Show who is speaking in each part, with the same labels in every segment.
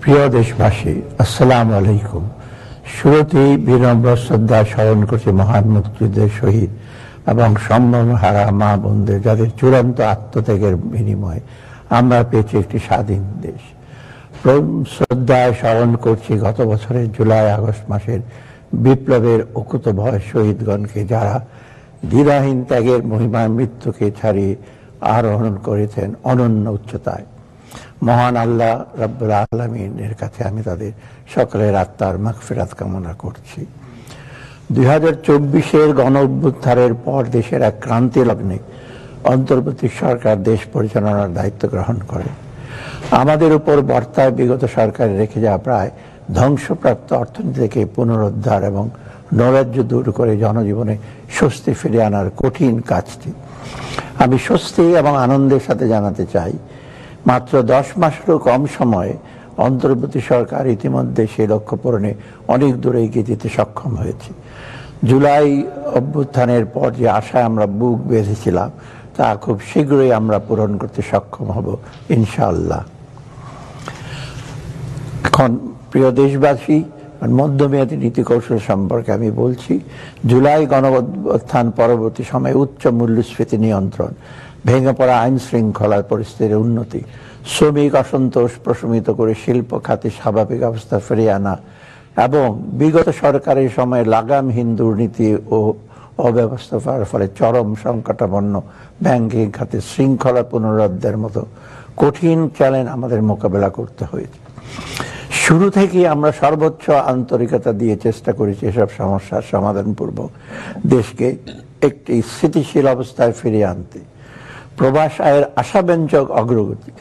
Speaker 1: প্রিয় দেশবাসী, আসসালামু আলাইকুম। শুরুতেই বিনম্র শ্রদ্ধা স্মরণ করছি মহান মুক্তিযুদ্ধের শহীদ এবং সম্ভ্রম হারা মা বোনদের, যাদের চূড়ান্ত আত্মত্যাগের বিনিময়ে আমরা পেয়েছি একটি স্বাধীন দেশ। শ্রদ্ধায় স্মরণ করছি গত বছরের জুলাই আগস্ট মাসের বিপ্লবের অকুতভয় শহীদগণকে, যারা দ্বিধাহীন ত্যাগের মহিমায় মৃত্যুকে ছাড়িয়ে আরোহণ করেছেন অনন্য উচ্চতায়। মহান আল্লাহ রাব্বুল আলামিনের কাছে আমি তাদের সকলের আত্মার মাগফিরাত কামনা করছি। 2024-এর গণ অভ্যুত্থানের পর দেশের এক ক্রান্তি লগ্নে অন্তর্বর্তী সরকার দেশ পরিচালনার দায়িত্ব গ্রহণ করে। আমাদের উপর বর্তায় বিগত সরকারে রেখে যাওয়া প্রায় ধ্বংসপ্রাপ্ত অর্থনীতি থেকে পুনরুদ্ধার এবং নৈরাজ্য দূর করে জনজীবনে স্বস্তি ফিরিয়ে আনার কঠিন কাজটি আমি স্বস্তি এবং আনন্দের সাথে জানাতে চাই, মাত্র 10 মাসেরও কম সময়ে অন্তর্বর্তী সরকার ইতিমধ্যে সেই লক্ষ্য পূরণে অনেক দূরে এগিয়ে যেতে সক্ষম হয়েছে। জুলাই অভ্যুত্থানের পর যে আশায় আমরা বুক বেঁধেছিলাম, তা খুব শীঘ্রই আমরা পূরণ করতে সক্ষম হব ইনশাআল্লাহ। এখন প্রিয় দেশবাসী, মধ্যমেয়াদী নীতি কৌশল সম্পর্কে আমি বলছি। জুলাই গণ অভ্যুত্থান পরবর্তী সময়ে উচ্চ মূল্যস্ফীতি নিয়ন্ত্রণ, ভেঙে পড়া আইন শৃঙ্খলার পরিস্থিতির উন্নতি, শ্রমিক অসন্তোষ প্রশমিত করে শিল্প খাতে স্বাভাবিক অবস্থা ফিরিয়ে আনা এবং বিগত সরকারের সময় লাগামহীন দুর্নীতি ও অব্যবস্থার ফলে চরম সংকটাপন্ন ব্যাংকিং খাতে শৃঙ্খলা পুনরুদ্ধারের মতো কঠিন চ্যালেঞ্জ আমাদের মোকাবেলা করতে হয়েছে। শুরু থেকেই আমরা সর্বোচ্চ আন্তরিকতা দিয়ে চেষ্টা করেছি এসব সমস্যার সমাধানপূর্বক দেশকে একটি স্থিতিশীল অবস্থায় ফিরিয়ে আনতে। প্রবাস আয়ের আশাব্যঞ্জক অগ্রগতি,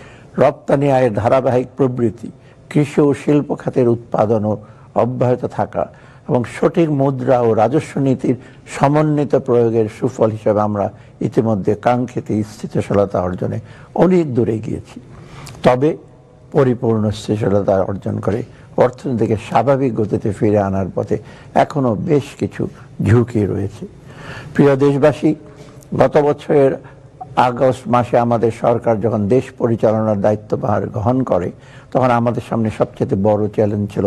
Speaker 1: রপ্তানি আয়ের ধারাবাহিক প্রবৃদ্ধি, কৃষি ও শিল্প খাতের উৎপাদনও অব্যাহত থাকা এবং সঠিক মুদ্রা ও রাজস্ব নীতির সমন্বিত প্রয়োগের সুফল হিসেবে আমরা ইতিমধ্যে কাঙ্ক্ষিত স্থিতিশীলতা অর্জনে অনেক দূরে গিয়েছি। তবে পরিপূর্ণ স্থিতিশীলতা অর্জন করে অর্থনীতিকে স্বাভাবিক গতিতে ফিরে আনার পথে এখনো বেশ কিছু ঝুঁকি রয়েছে। প্রিয় দেশবাসী, গত বছরের আগস্ট মাসে আমাদের সরকার যখন দেশ পরিচালনার দায়িত্বভার গ্রহণ করে, তখন আমাদের সামনে সবচেয়ে বড় চ্যালেঞ্জ ছিল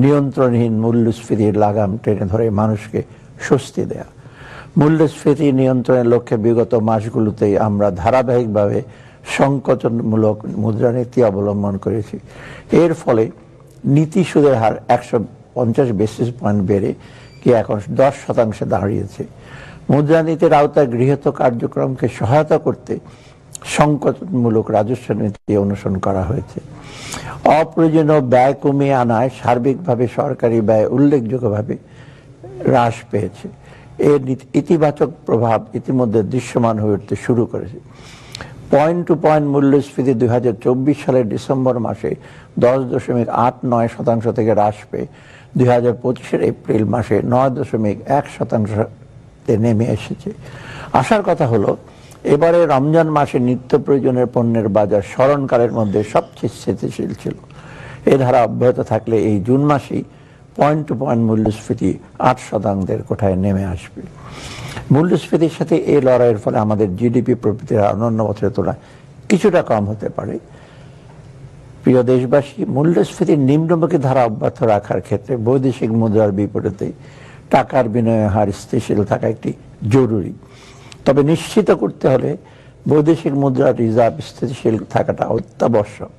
Speaker 1: নিয়ন্ত্রণহীন মূল্যস্ফীতির লাগাম টেনে ধরে মানুষকে স্বস্তি দেয়া। মূল্যস্ফীতি নিয়ন্ত্রণের লক্ষ্যে বিগত মাসগুলোতেই আমরা ধারাবাহিকভাবে সংকোচনমূলক মুদ্রানীতি অবলম্বন করেছি। এর ফলে নীতি সুদের হার 150 বেসিস পয়েন্ট বেড়ে গিয়ে এখন 10% দাঁড়িয়েছে। মুদ্রানীতির আওতায় গৃহীত কার্যক্রমকে সহায়তা করতে সংকোচনমূলক রাজস্ব নীতি অনুসরণ করা হয়েছে। অপ্রয়োজনীয় ব্যয় কমিয়ে আনায় সার্বিকভাবে সরকারি ব্যয় উল্লেখযোগ্যভাবে হ্রাস পেয়েছে। এর ইতিবাচক প্রভাব ইতিমধ্যে দৃশ্যমান হয়ে উঠতে শুরু করেছে। পয়েন্ট টু পয়েন্ট মূল্যস্ফীতি 2024 সালের ডিসেম্বর মাসে 10.89% থেকে হ্রাস পেয়ে 2025-এর এপ্রিল মাসে 9.1% নেমে এসেছে। আসার কথা হলো, এবারে রমজান মাসে নিত্য প্রয়োজনের পণ্যের বাজার স্মরণকালের মধ্যে সবচেয়ে স্থিতিশীল ছিল। এ ধারা অব্যাহত থাকলে এই জুন মাসেই পয়েন্ট টু পয়েন্ট মূল্যস্ফীতি 8% কোঠায় নেমে আসবে। মূল্যস্ফীতির সাথে এই লড়াইয়ের ফলে আমাদের জিডিপি প্রবৃদ্ধির অন্যান্য বছরের তুলনায় কিছুটা কম হতে পারে। প্রিয় দেশবাসী, মূল্যস্ফীতির নিম্নমুখী ধারা অব্যাহত রাখার ক্ষেত্রে বৈদেশিক মুদ্রার বিপরীতে টাকার বিনিময় হার স্থিতিশীল থাকা একটি জরুরি। তবে নিশ্চিত করতে হলে বৈদেশিক মুদ্রার রিজার্ভ স্থিতিশীল থাকাটা অত্যাবশ্যক।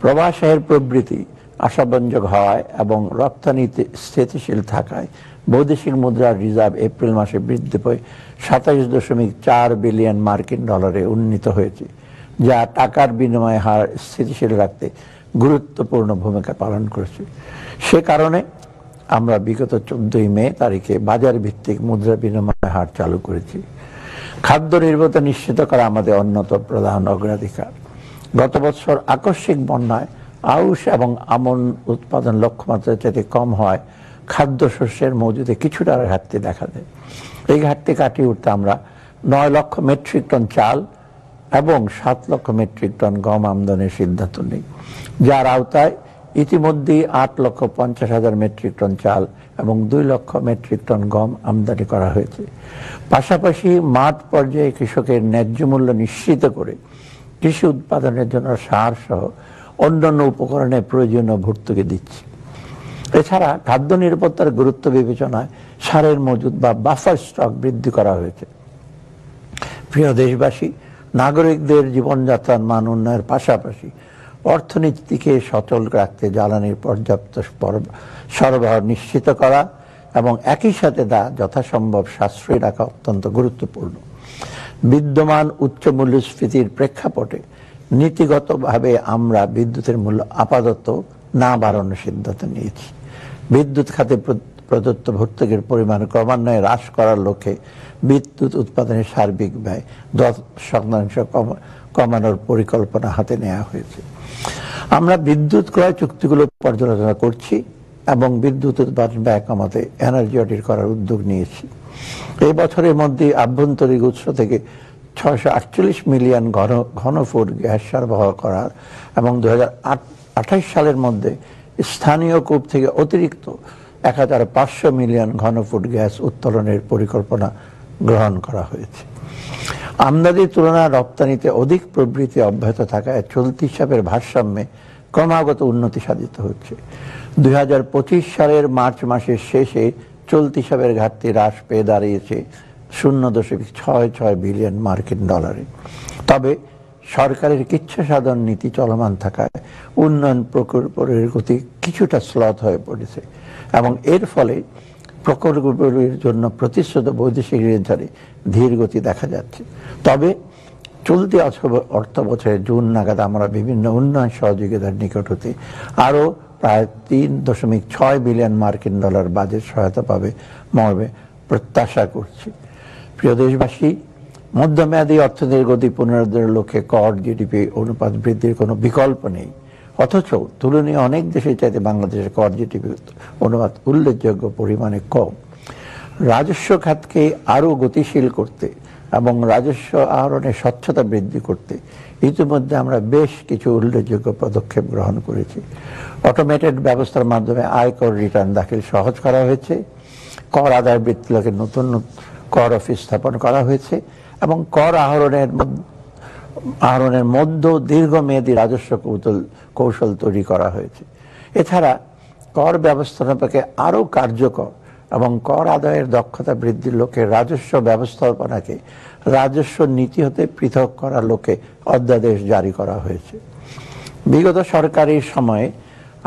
Speaker 1: প্রবাস আয়ের প্রবৃদ্ধি আশাব্যঞ্জক হওয়ায় এবং রপ্তানিতে স্থিতিশীল থাকায় বৈদেশিক মুদ্রার রিজার্ভ এপ্রিল মাসে বৃদ্ধি পেয়ে 27.4 বিলিয়ন মার্কিন ডলারে উন্নীত হয়েছে, যা টাকার বিনিময় হার স্থিতিশীল রাখতে গুরুত্বপূর্ণ ভূমিকা পালন করেছে। সে কারণে আমরা বিগত 14 মে তারিখে বাজার ভিত্তিক মুদ্রা বিনিময় হার চালু করেছি। খাদ্য নিরাপত্তা নিশ্চিত করা আমাদের অন্যতম প্রধান অগ্রাধিকার। গত বছর আকস্মিক বন্যায় আউশ এবং আমন উৎপাদন লক্ষ্যমাত্রার চাইতে কম হয় খাদ্যশস্যের মজুদে কিছুটা ঘাটতি দেখা দেয়। এই ঘাটতি কাটিয়ে উঠতে আমরা 9 লক্ষ মেট্রিক টন চাল এবং 7 লক্ষ মেট্রিক টন গম আমদানির সিদ্ধান্ত নিই, যার আওতায় ইতিমধ্যেই 8,50,000 মেট্রিক টন চাল এবং 2 লক্ষ মেট্রিক টন গম আমদানি করা হয়েছে। পাশাপাশি মাঠ পর্যায়ে কৃষকের ন্যায্য মূল্য নিশ্চিত করে কৃষি উৎপাদনের জন্য সার সহ অন্যান্য উপকরণের প্রয়োজনীয় ভর্তুকি দিচ্ছি। এছাড়া খাদ্য নিরাপত্তার গুরুত্ব বিবেচনায় সারের মজুদ বা বাফার স্টক বৃদ্ধি করা হয়েছে। প্রিয় দেশবাসী, নাগরিকদের জীবনযাত্রার মান উন্নয়নের পাশাপাশি অর্থনীতিকে সচল রাখতে জ্বালানির পর্যাপ্ত সরবরাহ নিশ্চিত করা এবং একই সাথে তা যথাসম্ভব সাশ্রয়ী রাখা অত্যন্ত গুরুত্বপূর্ণ। বিদ্যমান উচ্চ মূল্যস্ফীতির প্রেক্ষাপটে নীতিগতভাবে আমরা বিদ্যুতের মূল্য আপাতত না বাড়ানোর সিদ্ধান্ত নিয়েছি। বিদ্যুৎ খাতে প্রদত্ত ভর্তুকির পরিমাণ ক্রমান্বয়ে হ্রাস করার লক্ষ্যে বিদ্যুৎ উৎপাদনের সার্বিক ব্যয় 10% কমানোর পরিকল্পনা হাতে নেওয়া হয়েছে। আমরা বিদ্যুৎ ক্রয় চুক্তিগুলো পর্যালোচনা করছি এবং বিদ্যুৎ উৎপাদন ব্যয় কমাতে এনার্জি অডিট করার উদ্যোগ নিয়েছি। এই বছরের মধ্যে আভ্যন্তরীণ উৎস থেকে 648 মিলিয়ন ঘনফুট গ্যাস সরবরাহ করার এবং 2028 সালের মধ্যে স্থানীয় কূপ থেকে অতিরিক্ত 1500 মিলিয়ন ঘনফুট গ্যাস উত্তোলনের পরিকল্পনা গ্রহণ করা হয়েছে। আমদানির তুলনায় রপ্তানিতে অধিক প্রবৃদ্ধি অব্যাহত থাকায় চলতি হিসাবের ভারসাম্যে ক্রমাগত উন্নতি সাধিত হচ্ছে। 2025 সালের মার্চ মাসের শেষে চলতি হিসাবের ঘাটতি হ্রাস পেয়ে দাঁড়িয়েছে 0.66 বিলিয়ন মার্কিন ডলারে। তবে সরকারের কিচ্ছা সাধন নীতি চলমান থাকায় উন্নয়ন প্রকল্পের গতি কিছুটা স্লথ হয়ে পড়েছে এবং এর ফলে প্রকল্পগুলির জন্য প্রতিশ্রুত বৈদেশিক ঋণধারে ধীর গতি দেখা যাচ্ছে। তবে চলতি অর্থ বছরের জুন নাগাদ আমরা বিভিন্ন উন্নয়ন সহযোগিতার নিকট হতে আরও প্রায় 3.6 বিলিয়ন মার্কিন ডলার বাজেট সহায়তা পাবে মর্মে প্রত্যাশা করছি। প্রিয় দেশবাসী, মধ্যমেয়াদী অর্থনীতির গতি পুনরুদ্ধারের লক্ষ্যে কর জিডিপি অনুপাত বৃদ্ধির কোনো বিকল্প নেই। অথচ তুলনীয় অনেক দেশের চাইতে বাংলাদেশের কর জিডিপি অনুপাত উল্লেখযোগ্য পরিমাণে কম। রাজস্ব খাতকে আরও গতিশীল করতে এবং রাজস্ব আহরণের স্বচ্ছতা বৃদ্ধি করতে ইতিমধ্যে আমরা বেশ কিছু উল্লেখযোগ্য পদক্ষেপ গ্রহণ করেছি। অটোমেটেড ব্যবস্থার মাধ্যমে আয়কর রিটার্ন দাখিল সহজ করা হয়েছে, কর আদায় বৃত্তিকে নতুন কর অফিস স্থাপন করা হয়েছে এবং কর আহরণের মধ্য দীর্ঘমেয়াদী রাজস্ব কৌশল তৈরি করা হয়েছে। এছাড়া কর ব্যবস্থাপনাকে আরও কার্যকর এবং কর আদায়ের দক্ষতা বৃদ্ধির লক্ষ্যে রাজস্ব ব্যবস্থাপনাকে রাজস্ব নীতি হতে পৃথক করার লক্ষ্যে অধ্যাদেশ জারি করা হয়েছে। বিগত সরকারের সময়ে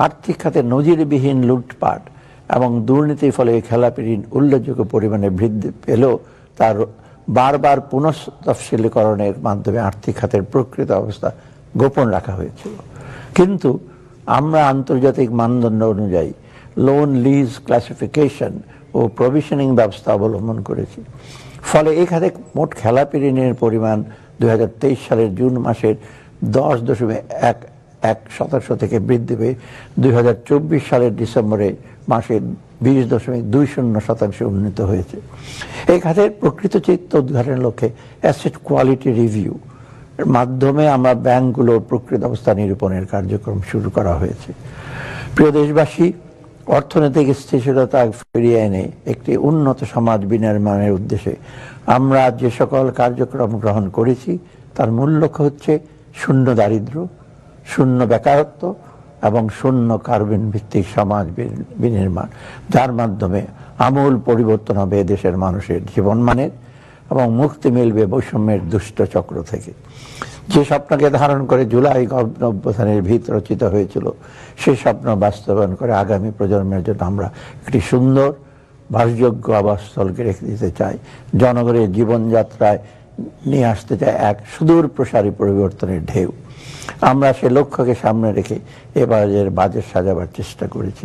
Speaker 1: আর্থিক খাতে নজিরবিহীন লুটপাট এবং দুর্নীতির ফলে খেলাপি ঋণ উল্লেখযোগ্য পরিমাণে বৃদ্ধি পেলেও তার বারবার পুনঃতফসিলীকরণের মাধ্যমে আর্থিক খাতের প্রকৃত অবস্থা গোপন রাখা হয়েছিল। কিন্তু আমরা আন্তর্জাতিক মানদণ্ড অনুযায়ী লোন লিজ ক্লাসিফিকেশন ও প্রভিশনিং ব্যবস্থা অবলম্বন করেছি। ফলে এই খাতে মোট খেলাপি ঋণের পরিমাণ 2023 সালের জুন মাসের 10.11% থেকে বৃদ্ধি পেয়ে 2024 সালের ডিসেম্বরে মাসের 20.20% উন্নীত হয়েছে। এই খাতের প্রকৃত চিত্র উদ্ঘাটনের লক্ষ্যে অ্যাসেট কোয়ালিটি রিভিউ এর মাধ্যমে আমরা ব্যাংকগুলোর প্রকৃত অবস্থা নিরূপণের কার্যক্রম শুরু করা হয়েছে। প্রিয় দেশবাসী, অর্থনৈতিক স্থিতিশীলতা ফিরিয়ে এনে একটি উন্নত সমাজ বিনির্মাণের উদ্দেশ্যে আমরা যে সকল কার্যক্রম গ্রহণ করেছি তার মূল লক্ষ্য হচ্ছে শূন্য দারিদ্র্য, শূন্য বেকারত্ব এবং শূন্য কার্বন ভিত্তিক সমাজ বিনির্মাণ, যার মাধ্যমে আমূল পরিবর্তন হবে দেশের মানুষের জীবনমানের এবং মুক্তি মিলবে বৈষম্যের দুষ্ট চক্র থেকে। যে স্বপ্নকে ধারণ করে জুলাই অভ্যুত্থানের ভিত রচিত হয়েছিল, সেই স্বপ্ন বাস্তবায়ন করে আগামী প্রজন্মের জন্য আমরা একটি সুন্দর বাসযোগ্য আবাসস্থলকে রেখে দিতে চাই। জনগণের জীবনযাত্রায় নিয়ে আসতে চাই এক সুদূর প্রসারী পরিবর্তনের ঢেউ। আমরা সে লক্ষ্যকে সামনে রেখে এবারের বাজেট সাজাবার চেষ্টা করেছি।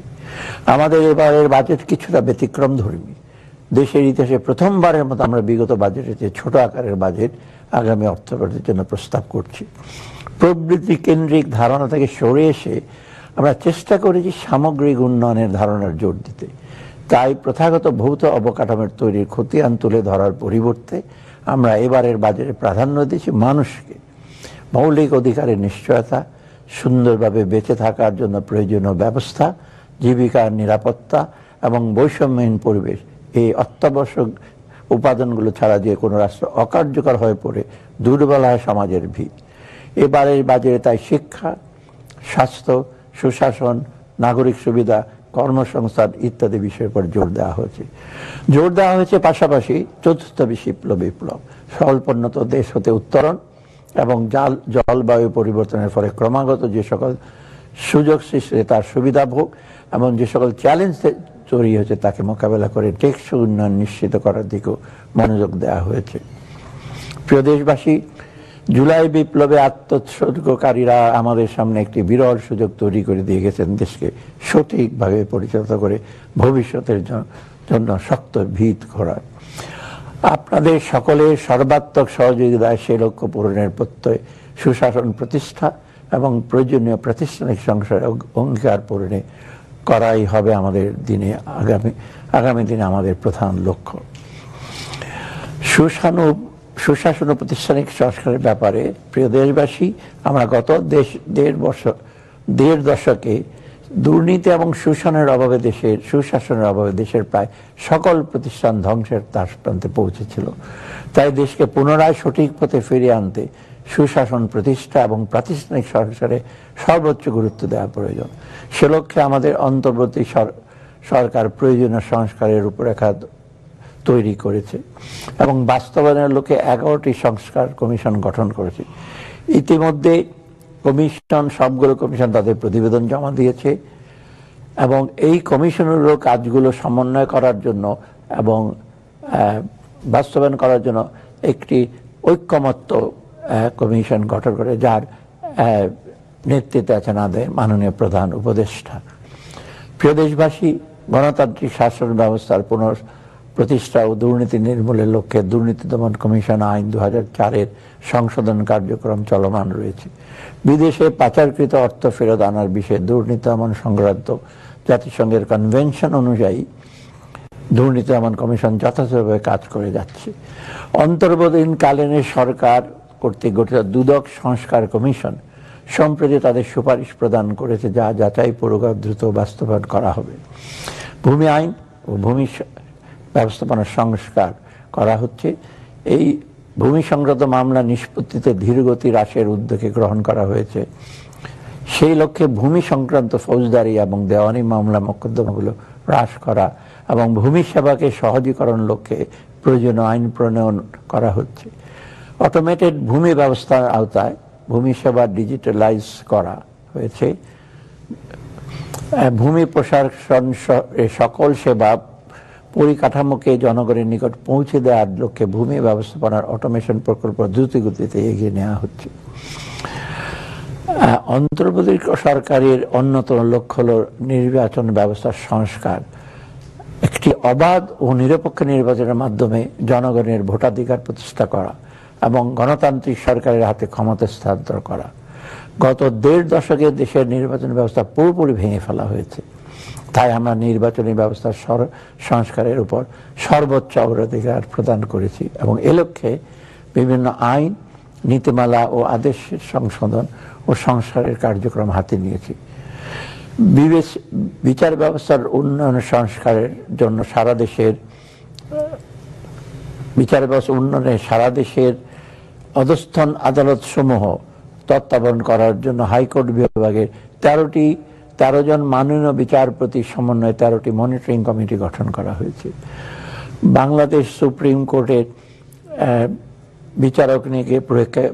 Speaker 1: আমাদের এবারের বাজেট কিছুটা ব্যতিক্রম ধর্মী। দেশের ইতিহাসে প্রথমবারের মতো আমরা বিগত বাজেটের চেয়ে ছোট আকারের বাজেট আগামী অর্থবর্ষের জন্য প্রস্তাব করছি। প্রবৃদ্ধি কেন্দ্রিক ধারণা থেকে সরে এসে আমরা চেষ্টা করেছি সামগ্রিক উন্নয়নের ধারণার জোর দিতে। তাই প্রথাগত ভৌত অবকাঠামোর তৈরির খতিয়ান তুলে ধরার পরিবর্তে আমরা এবারের বাজেটে প্রাধান্য দিয়েছি মানুষকে। মৌলিক অধিকারের নিশ্চয়তা, সুন্দরভাবে বেঁচে থাকার জন্য প্রয়োজনীয় ব্যবস্থা, জীবিকার নিরাপত্তা এবং বৈষম্যহীন পরিবেশ, এই অত্যাবশ্যক উপাদানগুলো ছাড়া যে কোনো রাষ্ট্র অকার্যকর হয়ে পড়ে দুর্বল হয় সমাজের ভিত। এবারের বাজেটে তাই শিক্ষা, স্বাস্থ্য, সুশাসন, নাগরিক সুবিধা, কর্মসংস্থান ইত্যাদি বিষয়ের উপর জোর দেওয়া হয়েছে। জোর দেওয়া হয়েছে পাশাপাশি চতুর্থ বিপ্লব, স্বল্পোন্নত দেশ হতে উত্তরণ এবং জলবায়ু পরিবর্তনের ফলে ক্রমাগত যে সকল সুযোগ সৃষ্টি তার সুবিধা ভোগ এবং যে সকল চ্যালেঞ্জ তৈরি হয়েছে তাকে মোকাবেলা করে টেকসই উন্নয়ন নিশ্চিত করার দিকেও মনোযোগ দেওয়া হয়েছে। প্রিয় দেশবাসী, জুলাই বিপ্লবে আত্মোৎসর্গকারীরা আমাদের সামনে একটি বিরল সুযোগ তৈরি করে দিয়ে গেছেন দেশকে সঠিকভাবে পরিচালিত করে ভবিষ্যতের জন্য শক্ত ভিত গড়ার। আপনাদের সকলের সর্বাত্মক সহযোগিতায় সে লক্ষ্য পূরণের প্রত্যয় সুশাসন প্রতিষ্ঠা এবং প্রয়োজনীয় প্রাতিষ্ঠানিক সংস্কারের অঙ্গীকার পূরণে করাই হবে আমাদের আগামী দিনে আমাদের প্রধান লক্ষ্য। সুশাসন ও প্রাতিষ্ঠানিক সংস্কারের ব্যাপারে প্রিয় দেশবাসী, আমরা গত দেড় দশকে দুর্নীতি এবং সুশাসনের অভাবে দেশের প্রায় সকল প্রতিষ্ঠান ধ্বংসের দ্বারপ্রান্তে পৌঁছেছিল। তাই দেশকে পুনরায় সঠিক পথে ফিরিয়ে আনতে সুশাসন প্রতিষ্ঠা এবং প্রাতিষ্ঠানিক সংস্কারে সর্বোচ্চ গুরুত্ব দেওয়া প্রয়োজন। সে লক্ষ্যে আমাদের অন্তর্বর্তী সরকার প্রয়োজনীয় সংস্কারের রূপরেখা তৈরি করেছে এবং বাস্তবায়নের লক্ষ্যে 11টি সংস্কার কমিশন গঠন করেছে। ইতিমধ্যে সবগুলো কমিশন তাদের প্রতিবেদন জমা দিয়েছে এবং এই কমিশনেরও কাজগুলো সমন্বয় করার জন্য এবং বাস্তবায়ন করার জন্য একটি ঐক্যমত্য কমিশন গঠন করে, যার নেতৃত্বে আছেন আমাদের মাননীয় প্রধান উপদেষ্টা। প্রিয় দেশবাসী, গণতান্ত্রিক শাসন ব্যবস্থার প্রতিষ্ঠা ও দুর্নীতি নির্মূলের লক্ষ্যে দুর্নীতি দমন কমিশন আইন 2004-এর সংশোধন কার্যক্রম চলমান রয়েছে। বিদেশে পাচারকৃত অর্থ ফেরত আনার বিষয়ে দুর্নীতি দমন সংক্রান্ত জাতিসংঘের কনভেনশন অনুযায়ী দুর্নীতি দমন কমিশন যথাযথভাবে কাজ করে যাচ্ছে। অন্তর্বর্তীকালীন সরকার কর্তৃক গঠিত দুদক সংস্কার কমিশন সম্প্রতি তাদের সুপারিশ প্রদান করেছে, যা যাচাইপূর্বক দ্রুত বাস্তবায়ন করা হবে। ভূমি আইন ও ভূমি ব্যবস্থাপনার সংস্কার করা হচ্ছে। এই ভূমি সংক্রান্ত মামলা নিষ্পত্তিতে ধীরগতি হ্রাসের উদ্যোগে গ্রহণ করা হয়েছে। সেই লক্ষ্যে ভূমি সংক্রান্ত ফৌজদারি এবং দেওয়ানি মামলা মোকদ্দমাগুলো হ্রাস করা এবং ভূমি সেবাকে সহজীকরণ লক্ষ্যে প্রয়োজনীয় আইন প্রণয়ন করা হচ্ছে। অটোমেটেড ভূমি ব্যবস্থার আওতায় ভূমি সেবা ডিজিটালাইজ করা হয়েছে। ভূমি প্রশাসন সকল সেবা পরিকাঠামোকে জনগণের নিকট পৌঁছে দেওয়ার লক্ষ্যে ভূমি ব্যবস্থাপনার অটোমেশন প্রকল্প দ্রুতগতিতে এগিয়ে নেওয়া হচ্ছে। অন্তর্বর্তী সরকারের অন্যতম লক্ষ্য হল নির্বাচন ব্যবস্থার সংস্কার। একটি অবাধ ও নিরপেক্ষ নির্বাচনের মাধ্যমে জনগণের ভোটাধিকার প্রতিষ্ঠা করা এবং গণতান্ত্রিক সরকারের হাতে ক্ষমতা হস্তান্তর করা। গত দেড় দশকে দেশের নির্বাচন ব্যবস্থা পুরোপুরি ভেঙে ফেলা হয়েছে। তাই আমরা নির্বাচনী ব্যবস্থার সংস্কারের উপর সর্বোচ্চ অগ্রাধিকার প্রদান করেছি এবং এ লক্ষ্যে বিভিন্ন আইন, নীতিমালা ও আদেশের সংশোধন ও সংস্কারের কার্যক্রম হাতে নিয়েছি। বিচার ব্যবস্থার উন্নয়ন সংস্কারের জন্য সারা দেশের অধস্তন আদালত সমূহ তত্ত্বাবধান করার জন্য হাইকোর্ট বিভাগের 13 জন মাননীয় বিচারপতি সমন্বয়ে 13টি মনিটরিং কমিটি গঠন করা হয়েছে। বাংলাদেশ সুপ্রিম কোর্টের বিচারক নিয়োগের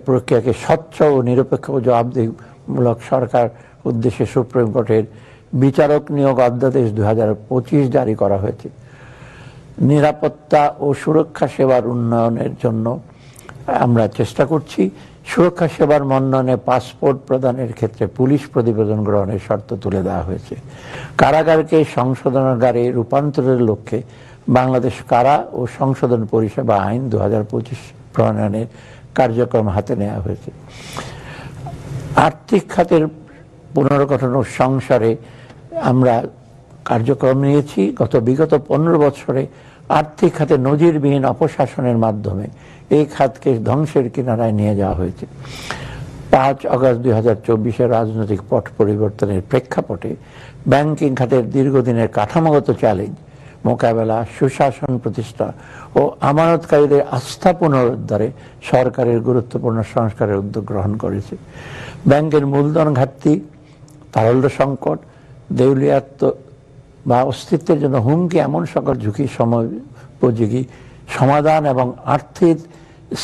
Speaker 1: প্রক্রিয়াকে স্বচ্ছ ও নিরপেক্ষ ও জবাবদিহিমূলক সরকার উদ্দেশ্যে সুপ্রিম কোর্টের বিচারক নিয়োগ অধ্যাদেশ 2025 জারি করা হয়েছে। নিরাপত্তা ও সুরক্ষা সেবার উন্নয়নের জন্য আমরা চেষ্টা করছি। সুরক্ষা সেবার মন্নয়নে পাসপোর্ট প্রদানের ক্ষেত্রে পুলিশ প্রতিবেদন গ্রহণের শর্ত তুলে দেওয়া হয়েছে। কারাগারকে সংশোধনাগারে রূপান্তরের লক্ষ্যে বাংলাদেশ কারা ও সংশোধন পরিষেবা আইন 2025 প্রণয়নের কার্যক্রম হাতে নেওয়া হয়েছে। আর্থিক খাতের পুনর্গঠন ও সংস্কারে আমরা কার্যক্রম নিয়েছি। বিগত 15 বছরে আর্থিক খাতে নজিরবিহীন অপশাসনের মাধ্যমে এই খাতকে ধ্বংসের কিনারায় নিয়ে যাওয়া হয়েছে। 5 আগস্ট 2024 রাজনৈতিক পট পরিবর্তনের প্রেক্ষাপটে ব্যাংকিং খাতের দীর্ঘদিনের কাঠামোগত চ্যালেঞ্জ মোকাবেলা, সুশাসন প্রতিষ্ঠা ও আমানতকারীদের আস্থা পুনরুদ্ধারে সরকারের গুরুত্বপূর্ণ সংস্কারের উদ্যোগ গ্রহণ করেছে। ব্যাংকের মূলধন ঘাটতি তারল্য সংকট, দেউলিয়াত্ব বা অস্তিত্বের জন্য হুমকি এমন সকল ঝুঁকি সময়োপযোগী সমাধান এবং আর্থিক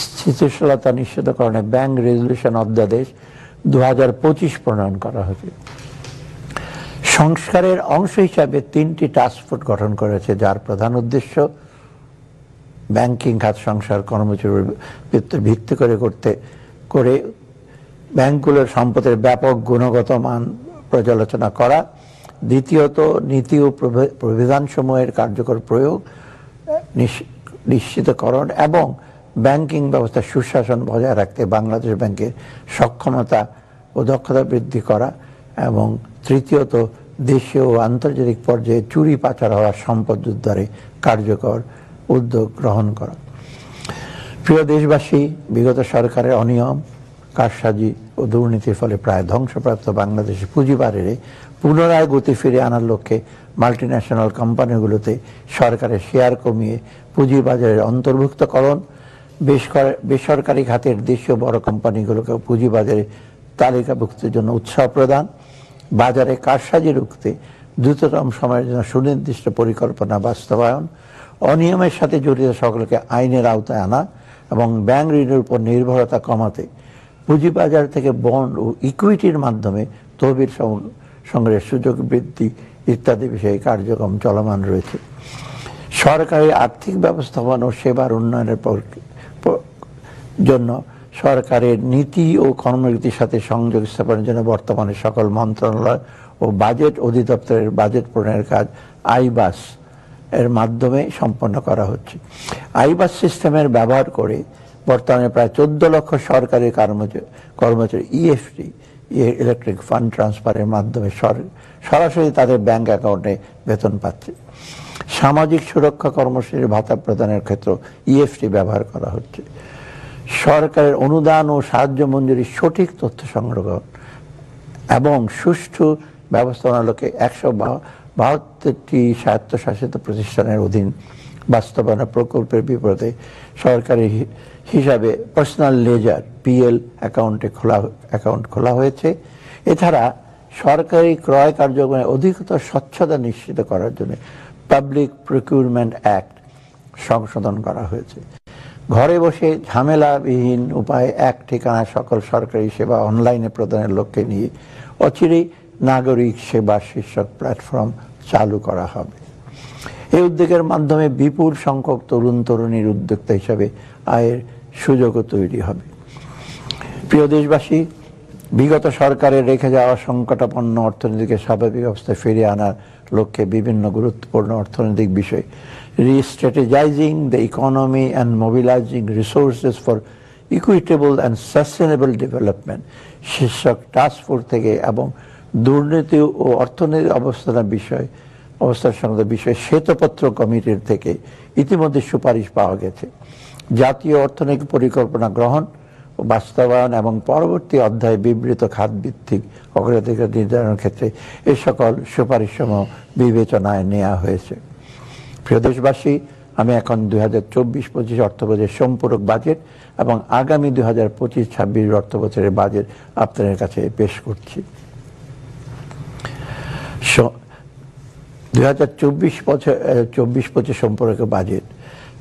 Speaker 1: স্থিতিশীলতা নিশ্চিতকরণে ব্যাংক রেজলিউশন অধ্যাদেশ 2025 প্রণয়ন করা হয়েছে। সংস্কারের অংশ হিসাবে 3টি টাস্কফোর্স গঠন করেছে, যার প্রধান উদ্দেশ্য ব্যাংকিং খাত সংস্কার কর্মসূচির ভিত্তি করে ব্যাংকগুলোর সম্পদের ব্যাপক গুণগত মান পর্যালোচনা করা, দ্বিতীয়ত নীতি ও প্রবিধানসমূহের কার্যকর প্রয়োগ নিশ্চিতকরণ এবং ব্যাংকিং ব্যবস্থার সুশাসন বজায় রাখতে বাংলাদেশ ব্যাংকের সক্ষমতা ও দক্ষতা বৃদ্ধি করা এবং তৃতীয়ত দেশীয় ও আন্তর্জাতিক পর্যায়ে চুরি পাচার হওয়া সম্পদ উদ্ধারে কার্যকর উদ্যোগ গ্রহণ করা। প্রিয় দেশবাসী, বিগত সরকারের অনিয়ম, কারসাজি ও দুর্নীতির ফলে প্রায় ধ্বংসপ্রাপ্ত বাংলাদেশের পুঁজিবাজারে পুনরায় গতি ফিরে আনার লক্ষ্যে মাল্টিন্যাশনাল কোম্পানিগুলোতে সরকারের শেয়ার কমিয়ে পুঁজিবাজারের অন্তর্ভুক্তকরণ, বেসরকারি খাতের দেশীয় বড় কোম্পানিগুলোকে পুঁজিবাজারে তালিকাভুক্তির জন্য উৎসাহ প্রদান, বাজারে কারসাজি রুখতে দ্রুততম সময়ের জন্য সুনির্দিষ্ট পরিকল্পনা বাস্তবায়ন, অনিয়মের সাথে জড়িত সকলকে আইনের আওতায় আনা এবং ব্যাংক ঋণের উপর নির্ভরতা কমাতে পুঁজিবাজার থেকে বন্ড ও ইকুইটির মাধ্যমে তহবিল সংগ্রহের সুযোগ বৃদ্ধি ইত্যাদি বিষয়ে কার্যক্রম চলমান রয়েছে। সরকারি আর্থিক ব্যবস্থাপনা ও সেবার উন্নয়নের জন্য সরকারের নীতি ও কর্মনীতির সাথে সংযোগ স্থাপনের জন্য বর্তমানে সকল মন্ত্রণালয় ও বাজেট অধিদপ্তরের বাজেট প্রণয়নের কাজ আইবাস এর মাধ্যমে সম্পন্ন করা হচ্ছে। আইবাস সিস্টেমের ব্যবহার করে বর্তমানে প্রায় 14 লক্ষ সরকারি কর্মচারী ইএফটি ইলেকট্রিক ফান্ড ট্রান্সফারের মাধ্যমে সরাসরি তাদের ব্যাংক অ্যাকাউন্টে বেতন পাচ্ছে। সামাজিক সুরক্ষা কর্মসূচির ভাতা প্রদানের ক্ষেত্রে ইএফটি ব্যবহার করা হচ্ছে। সরকারের অনুদান ও সাহায্য মঞ্জুরির সঠিক তথ্য সংগ্রহ এবং সুষ্ঠু ব্যবস্থাপনার লক্ষ্যে 172টি স্বায়ত্তশাসিত প্রতিষ্ঠানের অধীন বাস্তবায়ন প্রকল্পের বিপরীতে সরকারি হিসাবে পার্সোনাল লেজার পিএল অ্যাকাউন্ট খোলা হয়েছে। এছাড়া সরকারি ক্রয় কার্যক্রমে অধিকতর স্বচ্ছতা নিশ্চিত করার জন্য পাবলিক প্রকিউরমেন্ট অ্যাক্ট সংশোধন করা হয়েছে। ঘরে বসে ঝামেলাবিহীন উপায়ে এক ঠিকানায় সকল সরকারি সেবা অনলাইনে প্রদানের লক্ষ্যে নিয়ে অচিরেই নাগরিক সেবা শীর্ষক প্ল্যাটফর্ম চালু করা হবে। এই উদ্যোগের মাধ্যমে বিপুল সংখ্যক তরুণ তরুণীর উদ্যোক্তা হিসাবে আয়ের সুযোগও তৈরি হবে। প্রিয় দেশবাসী, বিগত সরকারের রেখে যাওয়া সংকটাপন্ন অর্থনীতিকে স্বাভাবিক অবস্থায় ফিরিয়ে আনার লক্ষ্যে বিভিন্ন গুরুত্বপূর্ণ অর্থনৈতিক বিষয় restrategizing the economy and mobilizing resources for equitable and sustainable development শীর্ষক টাস্কফোর্স থেকে এবং দুর্নীতি ও অর্থনৈতিক অবস্থার সংক্রান্ত বিষয়ে শ্বেতপত্র কমিটির থেকে ইতিমধ্যে সুপারিশ পাওয়া গেছে। জাতীয় অর্থনৈতিক পরিকল্পনা গ্রহণ ও বাস্তবায়ন এবং পরবর্তী অধ্যায়ে বিবৃত খাত ভিত্তিক অগ্রাধিকার নির্ধারণের ক্ষেত্রে এই সকল সুপারিশসমূহ বিবেচনায় নেওয়া হয়েছে। প্রিয় দেশবাসী, আমি এখন 2024-25 অর্থবছরের সম্পূরক বাজেট এবং আগামী 2025-26 অর্থবছরের বাজেট আপনাদের কাছে পেশ করছি। 2024-25 সম্পর্কে বাজেট।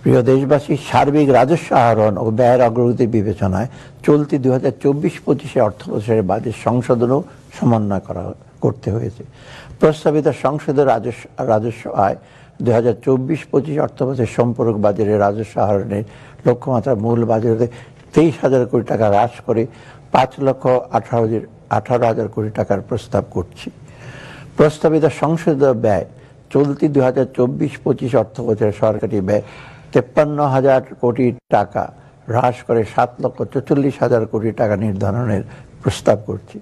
Speaker 1: প্রিয় দেশবাসী, সার্বিক রাজস্ব আহরণ ও ব্যয়ের অগ্রগতি বিবেচনায় চলতি 2024-25 অর্থবছরের বাজেট সংশোধনও সমন্বয় করতে হয়েছে। প্রস্তাবিত সংসদের রাজস্ব আয় 2024-25 অর্থবছরের সম্পূরক বাজেটের রাজস্ব আহরণের লক্ষ্যমাত্রা মূল বাজেটে 23,000 কোটি টাকা হ্রাস করে 5,18,000 কোটি টাকার প্রস্তাব করছি। প্রস্তাবিত সংসদীয় ব্যয় চলতি 2024-25 অর্থবছরের সরকারি ব্যয় 53,000 কোটি টাকা হ্রাস করে 7,44,000 কোটি টাকা নির্ধারণের প্রস্তাব করছি।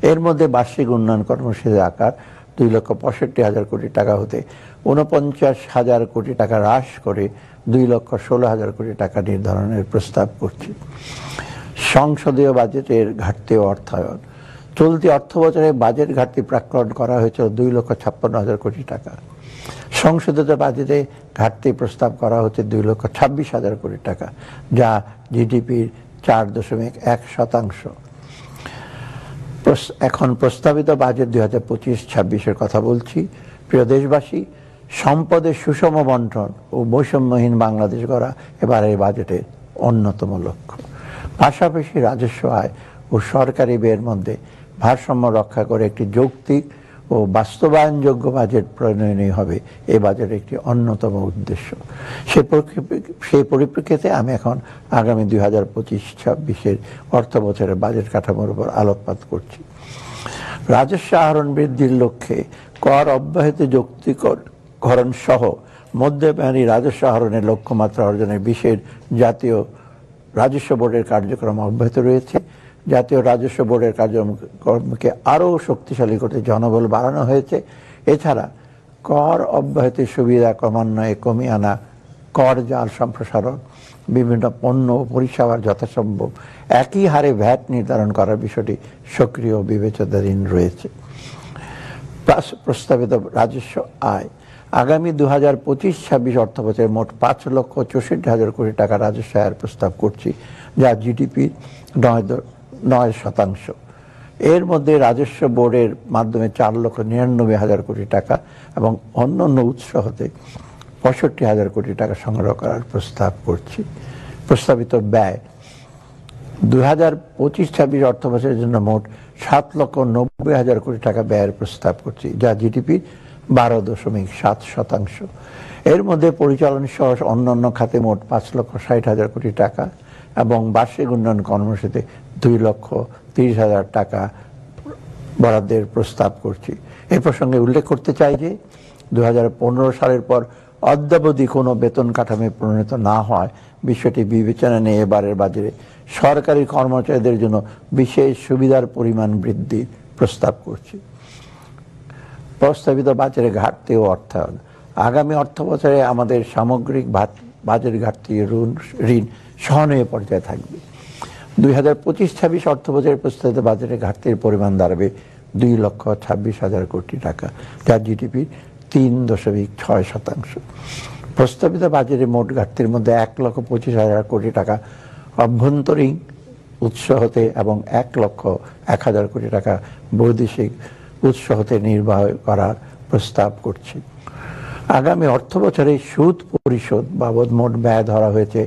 Speaker 1: এর মধ্যে বার্ষিক উন্নয়ন কর্মসূচির আকার 2,65,000 কোটি টাকা হতে 49,000 কোটি টাকা হ্রাস করে 2,16,000 কোটি টাকা নির্ধারণের প্রস্তাব করছি। সংসদীয় বাজেটের ঘাটতি ও অর্থায়ন। চলতি অর্থবছরে বাজেট ঘাটতি প্রাক্কলন করা হয়েছিল 2,56,000 কোটি টাকা। সংশোধিত বাজেটে ঘাটতি প্রস্তাব করা হচ্ছে 2,26,000 কোটি টাকা, যা জিডিপির 4.1%। এখন প্রস্তাবিত বাজেট 2025-26-এর কথা বলছি। প্রিয় দেশবাসী, সম্পদের সুষম বন্টন ও বৈষম্যহীন বাংলাদেশ গড়া এবারের বাজেটের অন্যতম লক্ষ্য। পাশাপাশি রাজস্ব আয় ও সরকারি ব্যয়ের মধ্যে ভারসাম্য রক্ষা করে একটি যৌক্তিক ও বাস্তবায়নযোগ্য বাজেট প্রণয়নই হবে এই বাজেটের একটি অন্যতম উদ্দেশ্য। সেই পরিপ্রেক্ষিতে আমি এখন আগামী 2025-26-এর অর্থ বছরের বাজেট কাঠামোর উপর আলোকপাত করছি। রাজস্ব আহরণ বৃদ্ধির লক্ষ্যে কর অব্যাহতি যৌক্তিকরণ সহ মধ্যমেয়াদী রাজস্ব আহরণের লক্ষ্যমাত্রা অর্জনের বিশেষ জাতীয় রাজস্ব বোর্ডের কার্যক্রম অব্যাহত রয়েছে। জাতীয় রাজস্ব বোর্ডের কার্যক্রমকে আরও শক্তিশালী করতে জনবল বাড়ানো হয়েছে। এছাড়া কর অব্যাহতির সুবিধা ক্রমান্বয়ে কমিয়ে আনা, কর জাল সম্প্রসারণ, বিভিন্ন পণ্য ও পরিষেবার যথাসম্ভব একই হারে ভ্যাট নির্ধারণ করার বিষয়টি সক্রিয় বিবেচনাধীন রয়েছে। প্রস্তাবিত রাজস্ব আয় আগামী 2025-26 অর্থ বছরে মোট 5,64,000 কোটি টাকা রাজস্ব আয়ের প্রস্তাব করছি, যা জিডিপির 9%। এর মধ্যে রাজস্ব বোর্ডের মাধ্যমে 4,99,000 কোটি টাকা এবং অন্যান্য উৎস হতে 65,000 কোটি টাকা সংগ্রহ করার প্রস্তাব করছি। প্রস্তাবিত ব্যয় 2025-26 অর্থ বছরের জন্য মোট 7,90,000 কোটি টাকা ব্যয়ের প্রস্তাব করছি, যা জিডিপির 12.7%। এর মধ্যে পরিচালন সহ অন্যান্য খাতে মোট 5,60,000 কোটি টাকা এবং বার্ষিক উন্নয়ন কর্মসূচিতে 2,30,000 টাকা বরাদ্দের প্রস্তাব করছি। এই প্রসঙ্গে উল্লেখ করতে চাই যে 2015 সালের পর অদ্যাবধি কোনো বেতন কাঠামো প্রণীত না হয় বিষয়টি বিবেচনা নিয়ে এবারের বাজেটে সরকারি কর্মচারীদের জন্য বিশেষ সুবিধার পরিমাণ বৃদ্ধির প্রস্তাব করছি। প্রস্তাবিত বাজেটের ঘাটতি ও অর্থায়ন আগামী অর্থ বছরে আমাদের সামগ্রিক বাজেট ঘাটতি ঋণ সহনীয় পর্যায়ে থাকবে। 2025-26 অর্থ বছরের প্রস্তাবিত বাজেটের ঘাটতির পরিমাণ দাঁড়াবে 2,26,000 কোটি টাকা, যা জিডিপির 3.6%। প্রস্তাবিত বাজেটের মোট ঘাটতির মধ্যে 1,25,000 কোটি টাকা অভ্যন্তরীণ উৎস হতে এবং 1,01,000 কোটি টাকা বৈদেশিক উৎস হতে নির্বাহ করার প্রস্তাব করছি। আগামী অর্থ বছরে সুদ পরিশোধ বাবদ মোট ব্যয় ধরা হয়েছে